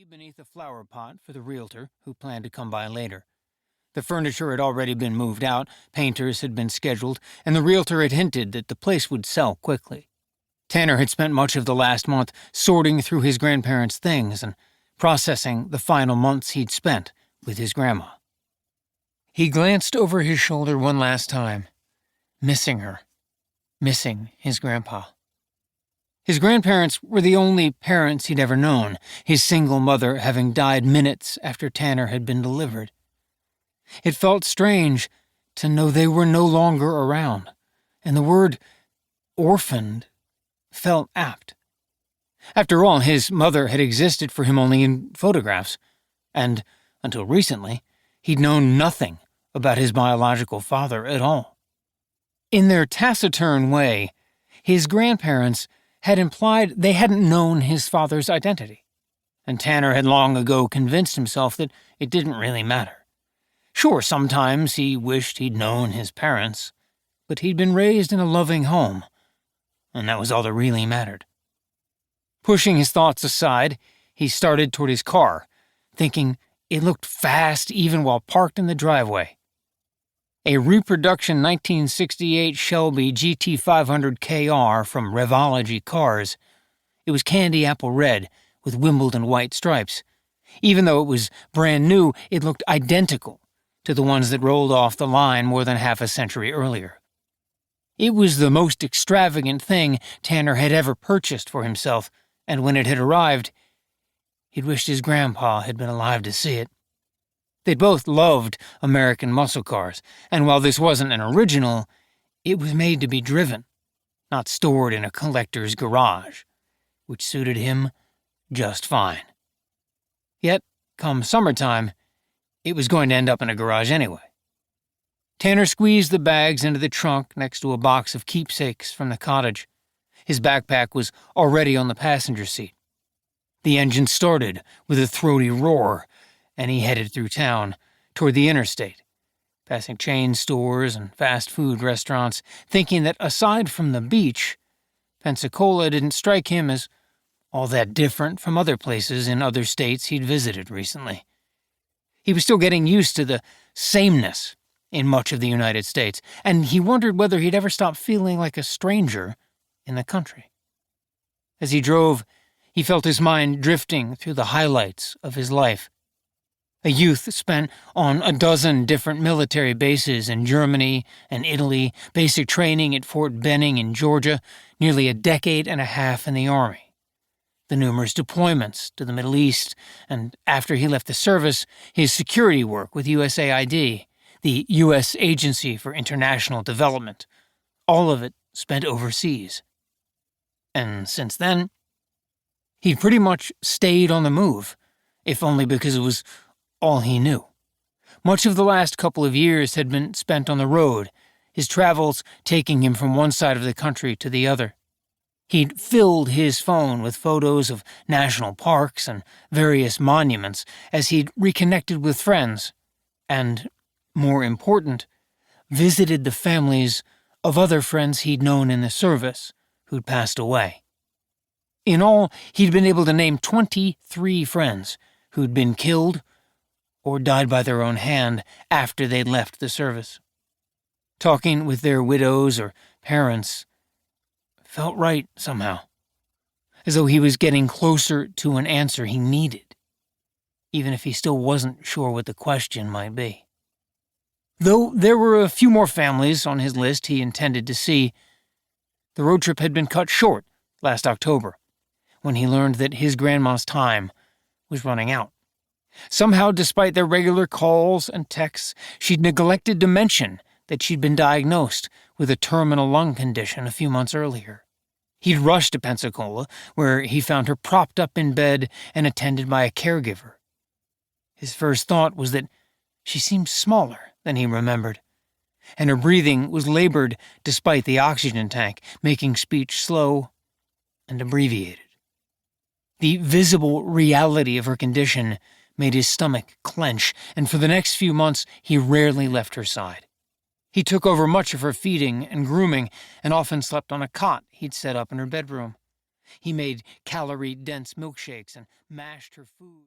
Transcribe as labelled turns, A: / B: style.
A: beneath a flower pot for the realtor, who planned to come by later. The furniture had already been moved out, painters had been scheduled, and the realtor had hinted that the place would sell quickly. Tanner had spent much of the last month sorting through his grandparents' things and processing the final months he'd spent with his grandma. He glanced over his shoulder one last time, missing her, missing his grandpa. His grandparents were the only parents he'd ever known, his single mother having died minutes after Tanner had been delivered. It felt strange to know they were no longer around, and the word orphaned felt apt. After all, his mother had existed for him only in photographs, and, until recently, he'd known nothing about his biological father at all. In their taciturn way, his grandparents had implied they hadn't known his father's identity, and Tanner had long ago convinced himself that it didn't really matter. Sure, sometimes he wished he'd known his parents, but he'd been raised in a loving home, and that was all that really mattered. Pushing his thoughts aside, he started toward his car, thinking it looked fast even while parked in the driveway. A reproduction 1968 Shelby GT500KR from Revology Cars. It was candy apple red with Wimbledon white stripes. Even though it was brand new, it looked identical to the ones that rolled off the line more than half a century earlier. It was the most extravagant thing Tanner had ever purchased for himself, and when it had arrived, he'd wished his grandpa had been alive to see it. They'd both loved American muscle cars, and while this wasn't an original, it was made to be driven, not stored in a collector's garage, which suited him just fine. Yet, come summertime, it was going to end up in a garage anyway. Tanner squeezed the bags into the trunk next to a box of keepsakes from the cottage. His backpack was already on the passenger seat. The engine started with a throaty roar, and he headed through town, toward the interstate, passing chain stores and fast food restaurants, thinking that aside from the beach, Pensacola didn't strike him as all that different from other places in other states he'd visited recently. He was still getting used to the sameness in much of the United States, and he wondered whether he'd ever stop feeling like a stranger in the country. As he drove, he felt his mind drifting through the highlights of his life. A youth spent on a dozen different military bases in Germany and Italy, basic training at Fort Benning in Georgia, nearly a decade and a half in the Army. The numerous deployments to the Middle East, and after he left the service, his security work with USAID, the U.S. Agency for International Development, all of it spent overseas. And since then, he'd pretty much stayed on the move, if only because it was all he knew. Much of the last couple of years had been spent on the road, his travels taking him from one side of the country to the other. He'd filled his phone with photos of national parks and various monuments as he'd reconnected with friends, and, more important, visited the families of other friends he'd known in the service who'd passed away. In all, he'd been able to name 23 friends who'd been killed or died by their own hand after they'd left the service. Talking with their widows or parents felt right somehow, as though he was getting closer to an answer he needed, even if he still wasn't sure what the question might be. Though there were a few more families on his list he intended to see, the road trip had been cut short last October, when he learned that his grandma's time was running out. Somehow, despite their regular calls and texts, she'd neglected to mention that she'd been diagnosed with a terminal lung condition a few months earlier. He'd rushed to Pensacola, where he found her propped up in bed and attended by a caregiver. His first thought was that she seemed smaller than he remembered, and her breathing was labored despite the oxygen tank, making speech slow and abbreviated. The visible reality of her condition made his stomach clench, and for the next few months he rarely left her side. He took over much of her feeding and grooming, and often slept on a cot he'd set up in her bedroom. He made calorie-dense milkshakes and mashed her food.